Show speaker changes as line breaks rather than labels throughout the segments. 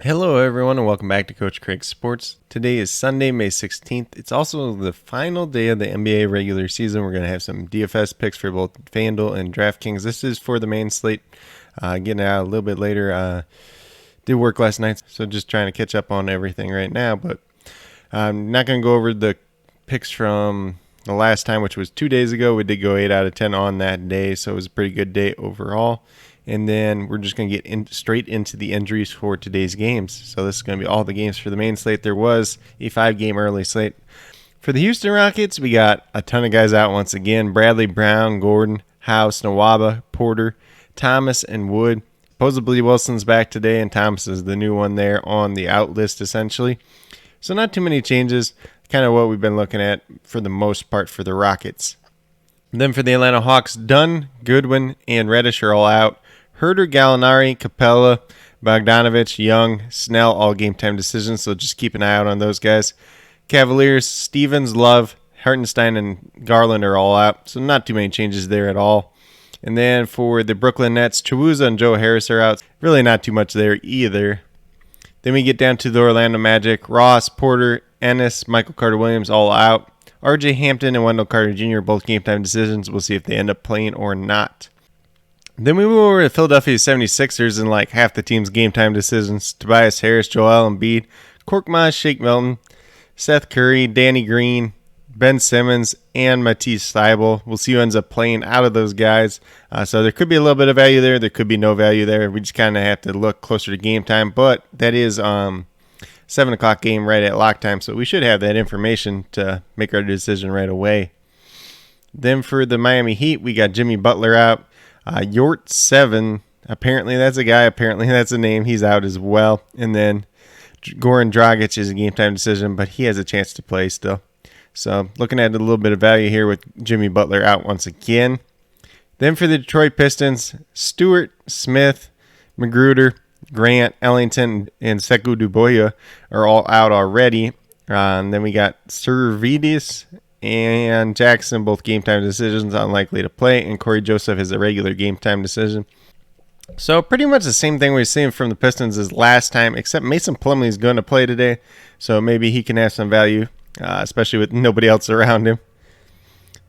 Hello everyone and welcome back to Coach Craig Sports. Today is Sunday, May 16th. It's also the final day of the NBA regular season. We're going to have some DFS picks for both FanDuel and DraftKings. This is for the main slate. Getting out a little bit later. Did work last night, so just trying to catch up on everything right now. But I'm not going to go over the picks from the last time, which was 2 days ago. We did go 8 out of 10 on that day, so it was a pretty good day overall. And then we're just going to get straight into the injuries for today's games. So this is going to be all the games for the main slate. There was a 5-game early slate. For the Houston Rockets, we got a ton of guys out once again. Bradley, Brown, Gordon, House, Nwaba, Porter, Thomas, and Wood. Supposedly Wilson's back today, and Thomas is the new one there on the out list essentially. So not too many changes. Kind of what we've been looking at for the most part for the Rockets. Then for the Atlanta Hawks, Dunn, Goodwin, and Reddish are all out. Herder, Gallinari, Capella, Bogdanovich, Young, Snell, all game time decisions, so just keep an eye out on those guys. Cavaliers, Stevens, Love, Hartenstein, and Garland are all out, so not too many changes there at all. And then for the Brooklyn Nets, Chiwuza and Joe Harris are out. Really not too much there either. Then we get down to the Orlando Magic. Ross, Porter, Ennis, Michael Carter-Williams all out. RJ Hampton and Wendell Carter Jr. both game time decisions. We'll see if they end up playing or not. Then we move over to Philadelphia 76ers and like half the team's game time decisions. Tobias Harris, Joel Embiid, Korkmaz, Shake Milton, Seth Curry, Danny Green, Ben Simmons, and Matisse Thybulle. We'll see who ends up playing out of those guys. So there could be a little bit of value there. There could be no value there. We just kind of have to look closer to game time. But that is 7 o'clock game right at lock time. So we should have that information to make our decision right away. Then for the Miami Heat, we got Jimmy Butler out. Yort 7, apparently that's a guy, apparently that's a name, he's out as well. And then Goran Dragic is a game time decision, but he has a chance to play still. So looking at a little bit of value here with Jimmy Butler out once again. Then for the Detroit Pistons, Stewart, Smith, Magruder, Grant, Ellington, and Sekou Doumbouya are all out already. And then we got Servidis and Jackson, both game time decisions, unlikely to play, and Corey Joseph is a regular game time decision. So pretty much the same thing we've seen from the Pistons as last time, except Mason Plumlee is going to play today, so maybe he can have some value, especially with nobody else around him.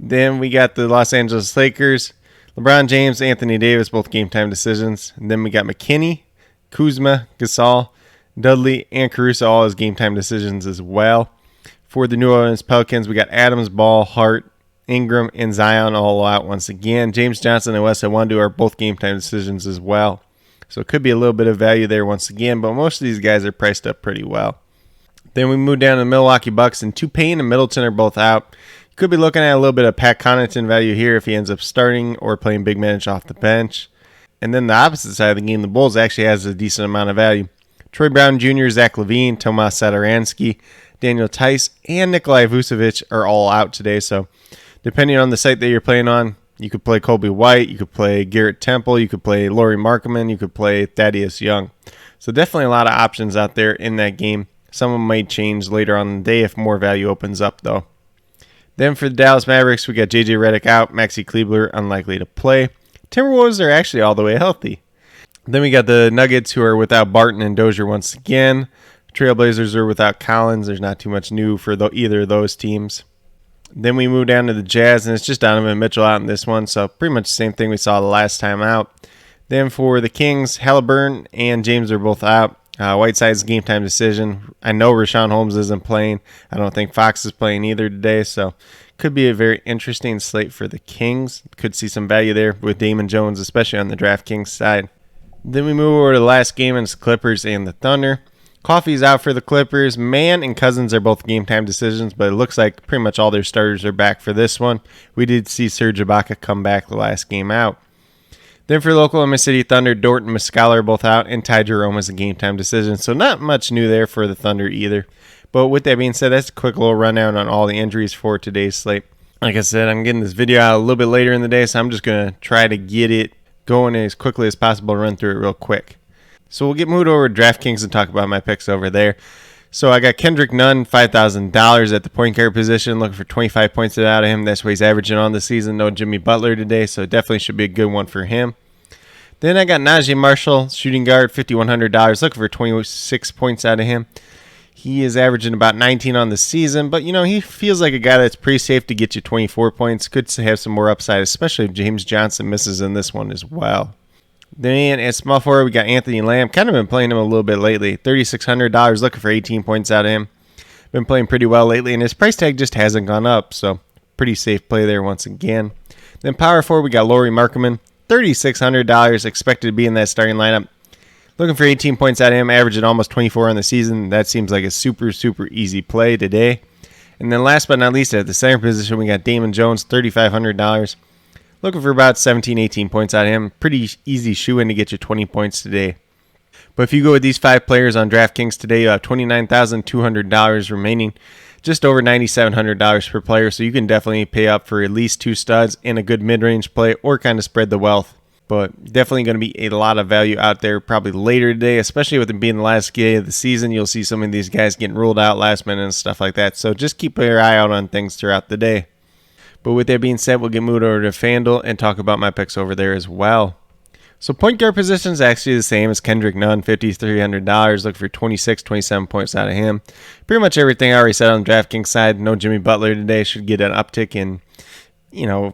Then we got the Los Angeles Lakers, LeBron James, Anthony Davis, both game time decisions. And then we got McKinney, Kuzma, Gasol, Dudley, and Caruso, all as game time decisions as well. For the New Orleans Pelicans, we got Adams, Ball, Hart, Ingram, and Zion all out once again. James Johnson and Wes Iwundu are both game time decisions as well. So it could be a little bit of value there once again, but most of these guys are priced up pretty well. Then we move down to the Milwaukee Bucks, and Tupain and Middleton are both out. You could be looking at a little bit of Pat Connaughton value here if he ends up starting or playing big minutes off the bench. And then the opposite side of the game, the Bulls actually has a decent amount of value. Troy Brown Jr., Zach LaVine, Tomas Satoransky, Daniel Tice, and Nikolai Vucevic are all out today. So depending on the site that you're playing on, you could play Kobe White, you could play Garrett Temple, you could play Lauri Markkanen, you could play Thaddeus Young. So definitely a lot of options out there in that game. Some of them might change later on in the day if more value opens up though. Then for the Dallas Mavericks, we got JJ Redick out, Maxi Kleber unlikely to play. Timberwolves are actually all the way healthy. Then we got the Nuggets who are without Barton and Dozier once again. Trailblazers are without Collins. There's not too much new for either of those teams. Then we move down to the Jazz, and it's just Donovan Mitchell out in this one, so pretty much the same thing we saw the last time out. Then for the Kings, Halliburton and James are both out. Whiteside's game time decision. I know Rashawn Holmes isn't playing. I don't think Fox is playing either today, so could be a very interesting slate for the Kings. Could see some value there with Damon Jones, especially on the DraftKings side. Then we move over to the last game, and it's Clippers and the Thunder. Coffey's out for the Clippers. Mann and Cousins are both game time decisions, but it looks like pretty much all their starters are back for this one. We did see Serge Ibaka come back the last game out. Then for the Oklahoma City Thunder, Dort and Muscala are both out, and Ty Jerome is a game time decision. So not much new there for the Thunder either. But with that being said, that's a quick little rundown on all the injuries for today's slate. Like I said, I'm getting this video out a little bit later in the day, so I'm just going to try to get it going as quickly as possible, run through it real quick. So we'll get moved over to DraftKings and talk about my picks over there. So I got Kendrick Nunn, $5,000 at the point guard position, looking for 25 points out of him. That's what he's averaging on the season. No Jimmy Butler today, so it definitely should be a good one for him. Then I got Najee Marshall, shooting guard, $5,100. Looking for 26 points out of him. He is averaging about 19 on the season, but he feels like a guy that's pretty safe to get you 24 points. Could have some more upside, especially if James Johnson misses in this one as well. Then at small forward, we got Anthony Lamb. Kind of been playing him a little bit lately. $3,600, looking for 18 points out of him. Been playing pretty well lately, and his price tag just hasn't gone up, so pretty safe play there once again. Then power forward, we got Lauri Markkanen. $3,600, expected to be in that starting lineup. Looking for 18 points out of him, averaging almost 24 on the season. That seems like a super, super easy play today. And then last but not least, at the center position, we got Damon Jones, $3,500. Looking for about 17, 18 points out of him. Pretty easy shoe-in to get you 20 points today. But if you go with these 5 players on DraftKings today, you have $29,200 remaining. Just over $9,700 per player, so you can definitely pay up for at least 2 studs and a good mid-range play or kind of spread the wealth. But definitely going to be a lot of value out there probably later today, especially with it being the last day of the season. You'll see some of these guys getting ruled out last minute and stuff like that. So just keep your eye out on things throughout the day. But with that being said, we'll get moved over to FanDuel and talk about my picks over there as well. So point guard position is actually the same as Kendrick Nunn, $5,300. Look for 26, 27 points out of him. Pretty much everything I already said on the DraftKings side. No Jimmy Butler today. Should get an uptick in,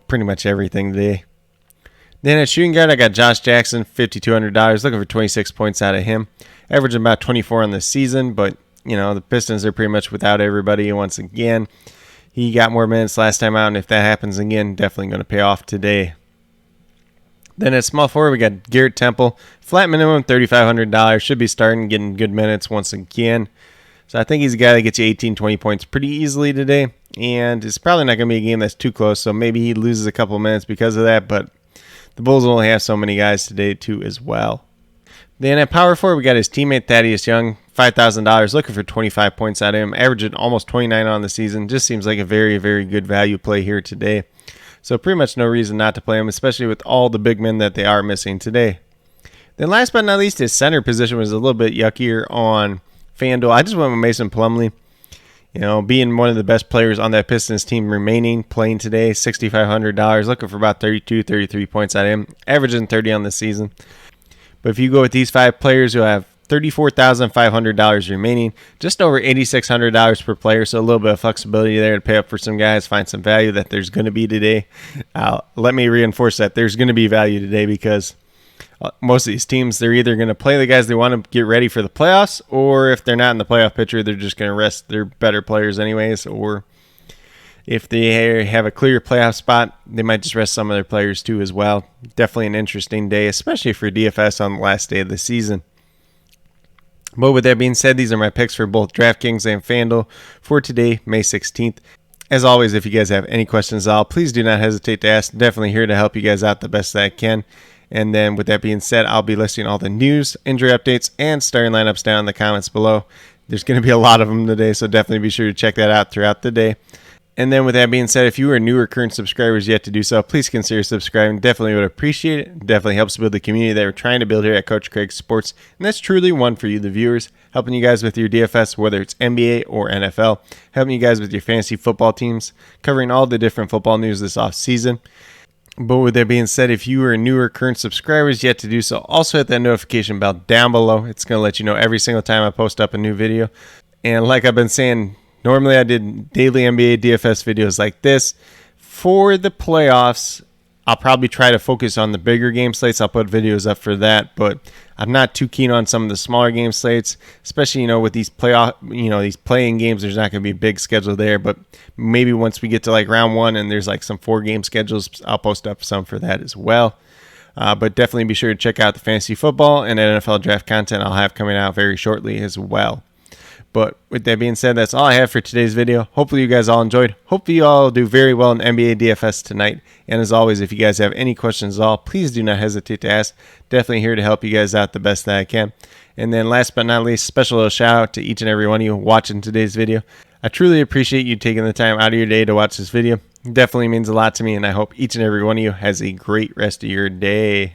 pretty much everything today. Then at shooting guard, I got Josh Jackson, $5,200. Looking for 26 points out of him. Averaging about 24 on the season, but, the Pistons are pretty much without everybody once again. He got more minutes last time out, and if that happens again, definitely going to pay off today. Then at small forward, we got Garrett Temple. Flat minimum, $3,500. Should be starting, getting good minutes once again. So I think he's a guy that gets you 18, 20 points pretty easily today. And it's probably not going to be a game that's too close, so maybe he loses a couple of minutes because of that, but the Bulls only have so many guys today, too, as well. Then at power forward, we got his teammate Thaddeus Young, $5,000, looking for 25 points out of him, averaging almost 29 on the season. Just seems like a very, very good value play here today. So pretty much no reason not to play him, especially with all the big men that they are missing today. Then last but not least, his center position was a little bit yuckier on FanDuel. I just went with Mason Plumlee. Being one of the best players on that Pistons team remaining, playing today, $6,500, looking for about 32, 33 points out of him, averaging 30 on the season. But if you go with these 5 players, you'll have $34,500 remaining, just over $8,600 per player, so a little bit of flexibility there to pay up for some guys, find some value that there's going to be today. Let me reinforce that there's going to be value today because most of these teams, they're either going to play the guys they want to get ready for the playoffs, or if they're not in the playoff picture, they're just going to rest their better players anyways, or if they have a clear playoff spot, they might just rest some of their players too as well. Definitely an interesting day, especially for DFS on the last day of the season. But with that being said, these are my picks for both DraftKings and FanDuel for today, May 16th. As always, if you guys have any questions at all, please do not hesitate to ask. Definitely here to help you guys out the best that I can. And then with that being said, I'll be listing all the news, injury updates, and starting lineups down in the comments below. There's going to be a lot of them today, so definitely be sure to check that out throughout the day. And then with that being said, if you are new or current subscribers yet to do so, please consider subscribing. Definitely would appreciate it. Definitely helps build the community that we're trying to build here at Coach Craig Sports. And that's truly one for you, the viewers, helping you guys with your DFS, whether it's NBA or NFL, helping you guys with your fantasy football teams, covering all the different football news this off season. But with that being said, if you are new or current subscribers yet to do so, also hit that notification bell down below. It's going to let you know every single time I post up a new video. And like I've been saying, normally I did daily NBA DFS videos like this. For the playoffs, I'll probably try to focus on the bigger game slates. I'll put videos up for that, but I'm not too keen on some of the smaller game slates, especially, with these these playing games. There's not going to be a big schedule there, but maybe once we get to like round 1 and there's like some 4-game schedules, I'll post up some for that as well. But definitely be sure to check out the fantasy football and NFL draft content I'll have coming out very shortly as well. But with that being said, that's all I have for today's video. Hopefully you guys all enjoyed. Hopefully you all do very well in NBA DFS tonight. And as always, if you guys have any questions at all, please do not hesitate to ask. Definitely here to help you guys out the best that I can. And then last but not least, special little shout out to each and every one of you watching today's video. I truly appreciate you taking the time out of your day to watch this video. It definitely means a lot to me, and I hope each and every one of you has a great rest of your day.